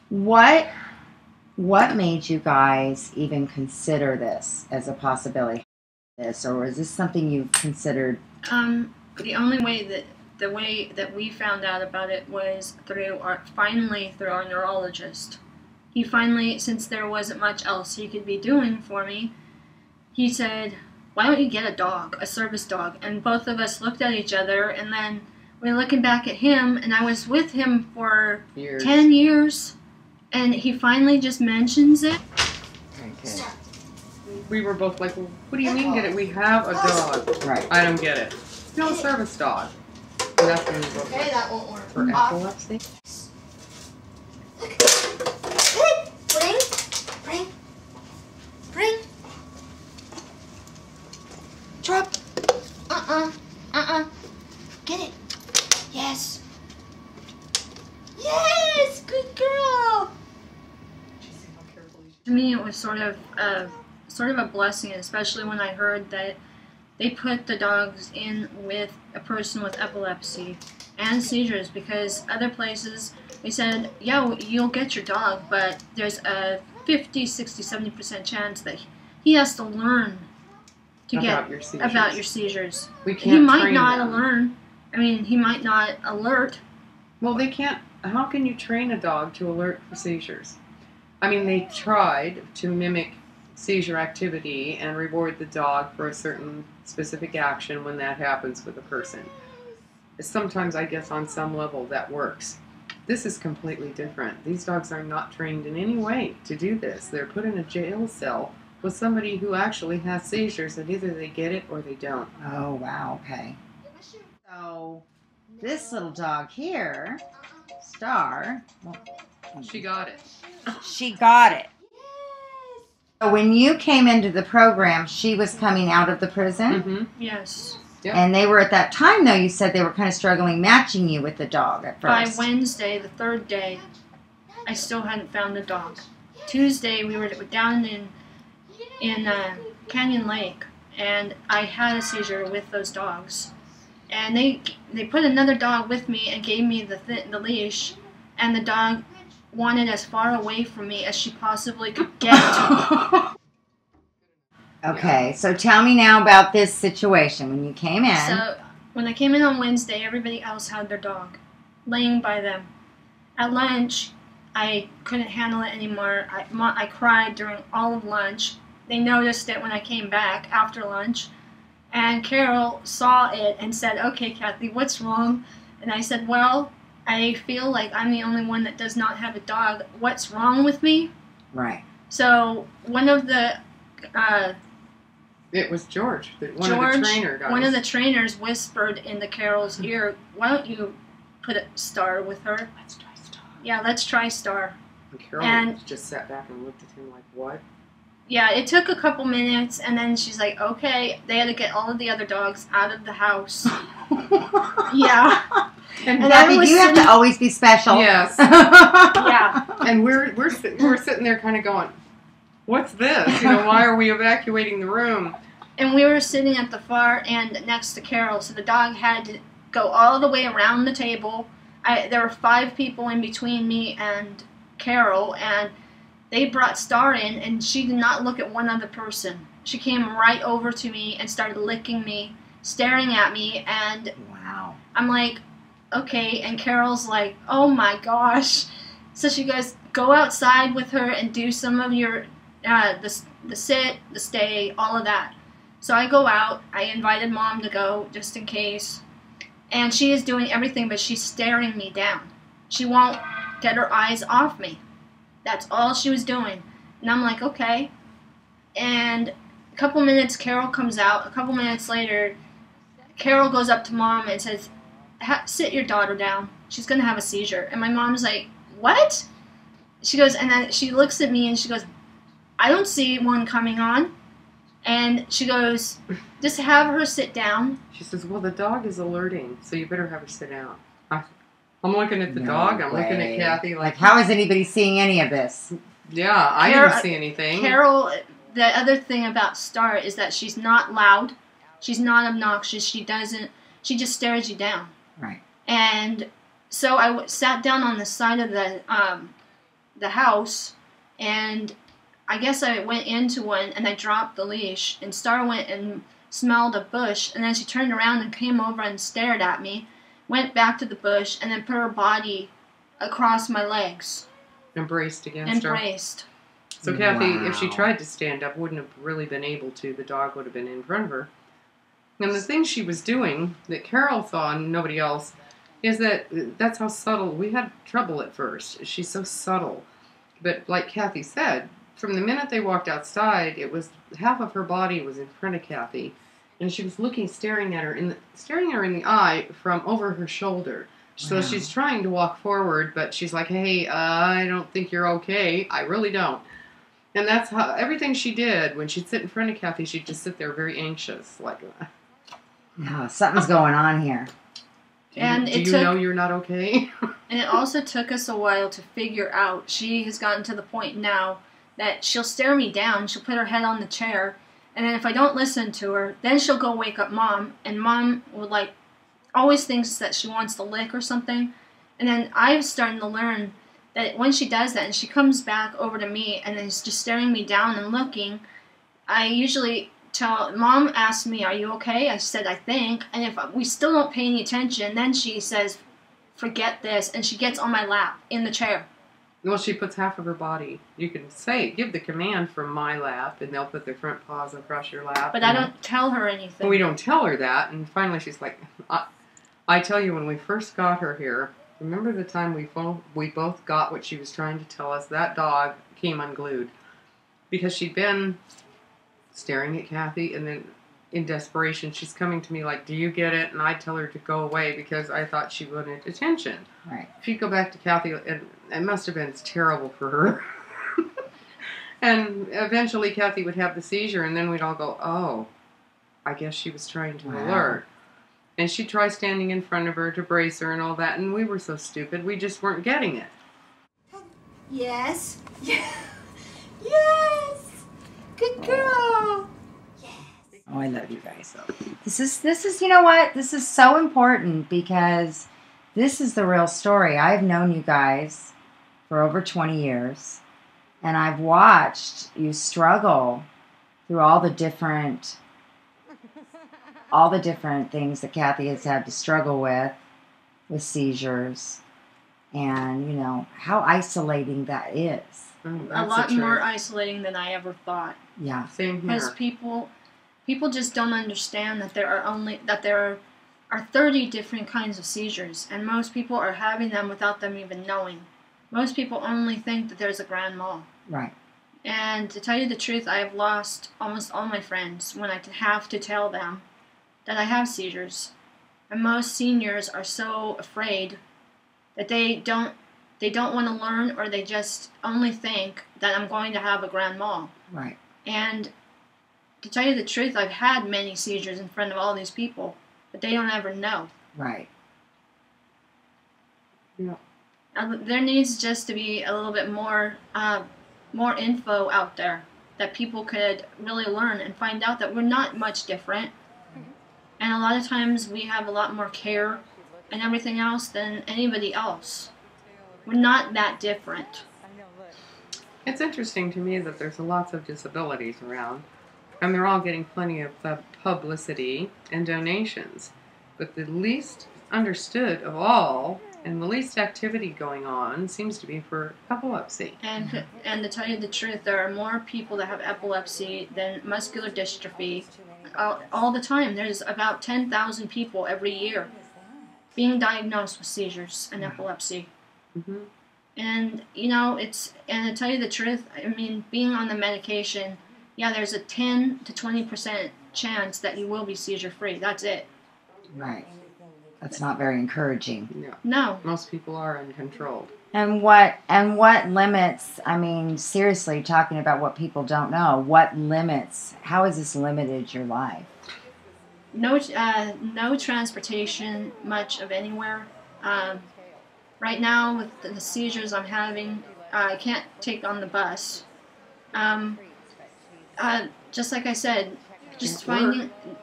What made you guys even consider this as a possibility? Or is this something you've considered? The only way that the way that we found out about it was finally through our neurologist. He finally, since there wasn't much else he could be doing for me, he said, "Why don't you get a dog, a service dog?" And both of us looked at each other, and then we were looking back at him, and I was with him for 10 years, and he finally just mentions it. Okay. We were both like, well, what do you mean get it? We have a dog. Right. I don't get it. No service dog. And that's when we both Okay, that won't work. for epilepsy. Bring. Drop. Get it. Yes. Yes, good girl. To me, it was sort of a blessing, especially when I heard that they put the dogs in with a person with epilepsy and seizures, because other places they said, yeah, you'll get your dog, but there's a 50, 60, 70% chance that he has to learn to about your seizures. We can't He might train not them. learn. I mean, he might not alert. Well, they can't. How can you train a dog to alert for seizures? I mean, they tried to mimic seizure activity and reward the dog for a certain specific action when that happens with a person. Sometimes, I guess, on some level that works. This is completely different. These dogs are not trained in any way to do this. They're put in a jail cell with somebody who actually has seizures, and either they get it or they don't. Oh, wow. Okay. So this little dog here, Star, She got it. she got it. So when you came into the program, she was coming out of the prison? Mm-hmm. Yes. Yep. And they were at that time, though, you said they were kind of struggling matching you with the dog at By first. Wednesday, the third day, I still hadn't found the dog. Tuesday, we were down in Canyon Lake, and I had a seizure with those dogs. And they put another dog with me and gave me the leash, and the dog wanted as far away from me as she possibly could get. Okay, so tell me now about this situation when you came in. So when I came in on Wednesday, everybody else had their dog laying by them. At lunch, I couldn't handle it anymore. I cried during all of lunch. They noticed it when I came back after lunch. And Carol saw it and said, "Okay, Kathy, what's wrong?" And I said, "Well, I feel like I'm the only one that does not have a dog. What's wrong with me?" Right. So one of the It was George, one of the trainer guys. One of the trainers whispered into Carol's ear, "Why don't you put a Star with her?" Let's try Star. Yeah, let's try Star. And Carol just sat back and looked at him like, what? Yeah, it took a couple minutes, and then she's like, "Okay." They had to get all of the other dogs out of the house. Yeah. And Kathy, do you have to always be special? Yes. Yeah. And we're sitting there kind of going, what's this? You know, why are we evacuating the room? And we were sitting at the far end next to Carol, so the dog had to go all the way around the table. There were 5 people in between me and Carol, and they brought Star in, and she did not look at one other person. She came right over to me and started licking me, staring at me, and wow. I'm like, okay, and Carol's like, oh my gosh. So she goes, go outside with her and do some of your, the sit, the stay, all of that. So I go out, I invited Mom to go, just in case, and she is doing everything, but she's staring me down. She won't get her eyes off me. That's all she was doing. And I'm like, okay. And a couple minutes, Carol comes out. A couple minutes later, Carol goes up to Mom and says, sit your daughter down. She's going to have a seizure. And my mom's like, what? She goes, and then she looks at me and she goes, I don't see one coming on. And she goes, just have her sit down. She says, well, the dog is alerting, so you better have her sit down. I'm looking at the dog. I'm looking at Kathy like, how is anybody seeing any of this? Yeah, I didn't see anything. Carol, the other thing about Star is that she's not loud. She's not obnoxious. She just stares you down. Right. And so I sat down on the side of the house, and I guess I went into one and I dropped the leash, and Star went and smelled a bush, and then she turned around and came over and stared at me, went back to the bush, and then put her body across my legs. Embraced against her. Embraced. So Kathy, Wow. if she tried to stand up, wouldn't have really been able to. The dog would have been in front of her. And the thing she was doing that Carol saw and nobody else is that's how subtle. We had trouble at first. She's so subtle. But like Kathy said, from the minute they walked outside, it was half of her body was in front of Kathy, and she was staring her in the eye from over her shoulder. So Wow. she's trying to walk forward, but she's like, "Hey, I don't think you're okay. I really don't." And that's how everything she did when she'd sit in front of Kathy, she'd just sit there very anxious, like, No, something's going on here. And do it you took- know you're not okay? And it also took us a while to figure out. She has gotten to the point now that she'll stare me down, she'll put her head on the chair, and then if I don't listen to her, then she'll go wake up Mom, and Mom will always thinks that she wants to lick or something. And then I'm starting to learn that when she does that and she comes back over to me and is just staring me down and looking, I usually tell Mom asks me, "Are you okay?" I said, "I think." And if we still don't pay any attention, then she says, "Forget this," and she gets on my lap in the chair. Well, she puts half of her body. You can give the command from my lap, and they'll put their front paws across your lap. But I don't tell her anything. We don't tell her that, and finally she's like, I tell you, when we first got her here, remember the time we both got what she was trying to tell us? That dog came unglued. Because she'd been staring at Kathy, and then in desperation, she's coming to me like, "Do you get it?" And I tell her to go away because I thought she wanted attention. Right. She'd go back to Kathy, and it must have been terrible for her. And eventually Kathy would have the seizure, and then we'd all go, "Oh, I guess she was trying to Wow. alert." And she'd try standing in front of her to brace her and all that, and we were so stupid, we just weren't getting it. Yes. Yes. Good girl. Oh, I love you guys. This is, you know what? This is so important because this is the real story. I've known you guys for over 20 years, and I've watched you struggle through all the different things that Kathy has had to struggle with seizures, and you know how isolating that is. Oh, A that's lot the more truth. isolating than I ever thought. Yeah. Same Because here. people just don't understand that there are 30 different kinds of seizures, and most people are having them without them even knowing. Most people only think that there's a grand mal. Right. And to tell you the truth, I have lost almost all my friends when I have to tell them that I have seizures. And most seniors are so afraid that they don't want to learn, or they just only think that I'm going to have a grand mal. Right. And to tell you the truth, I've had many seizures in front of all these people, but they don't ever know. Right. Yeah. There needs just to be a little bit more info out there that people could really learn and find out that we're not much different. And a lot of times we have a lot more care and everything else than anybody else. We're not that different. It's interesting to me that there's lots of disabilities around, and they're all getting plenty of publicity and donations. But the least understood of all, and the least activity going on, seems to be for epilepsy. And to tell you the truth, there are more people that have epilepsy than muscular dystrophy all the time. There's about 10,000 people every year being diagnosed with seizures and epilepsy. Mm-hmm. And, you know, and to tell you the truth, I mean, being on the medication, yeah, there's a 10 to 20% chance that you will be seizure-free. That's it. Right. That's not very encouraging. Yeah. No. Most people are uncontrolled. And what limits, I mean, seriously, talking about what people don't know, what limits, how has this limited your life? No transportation much of anywhere. Right now, with the seizures I'm having, I can't take on the bus. Just like I said, just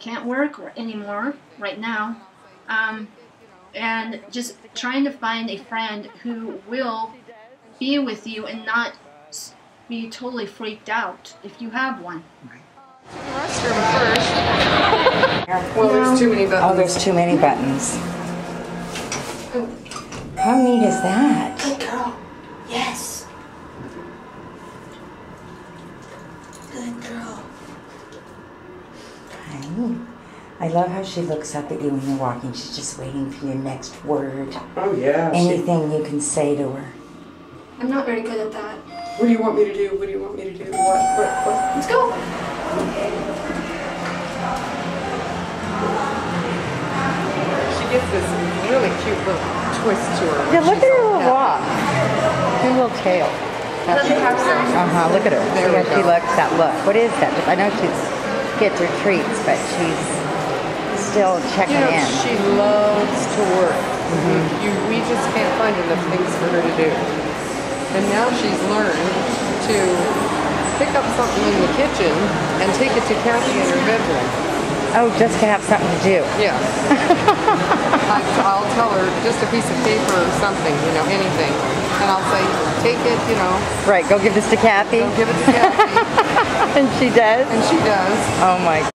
can't work anymore right now. And just trying to find a friend who will be with you and not be totally freaked out if you have one. Restroom first. Well, there's too many buttons. Oh, there's too many buttons. How neat is that? Good girl. Yes. Good girl. Hi. I love how she looks up at you when you're walking. She's just waiting for your next word. Oh, yeah. Anything you can say to her. I'm not very good at that. What do you want me to do? What do you want me to do? What? Let's go. She gets this really cute little twist to her. Yeah, look at her little walk. Her little tail. Look at her. There See how we she go. looks, that look. What is that? I know she gets her treats, but she's still checking You know, in. she loves to work. We just can't find enough things for her to do. And now she's learned to pick up something in the kitchen and take it to Kathy in her bedroom. Oh, just to have something to do. Yeah. I'll tell her just a piece of paper or something, you know, anything. And I'll say, take it, you know. Right, go give this to Kathy. Go give it to Kathy. And she does? And she does. Oh my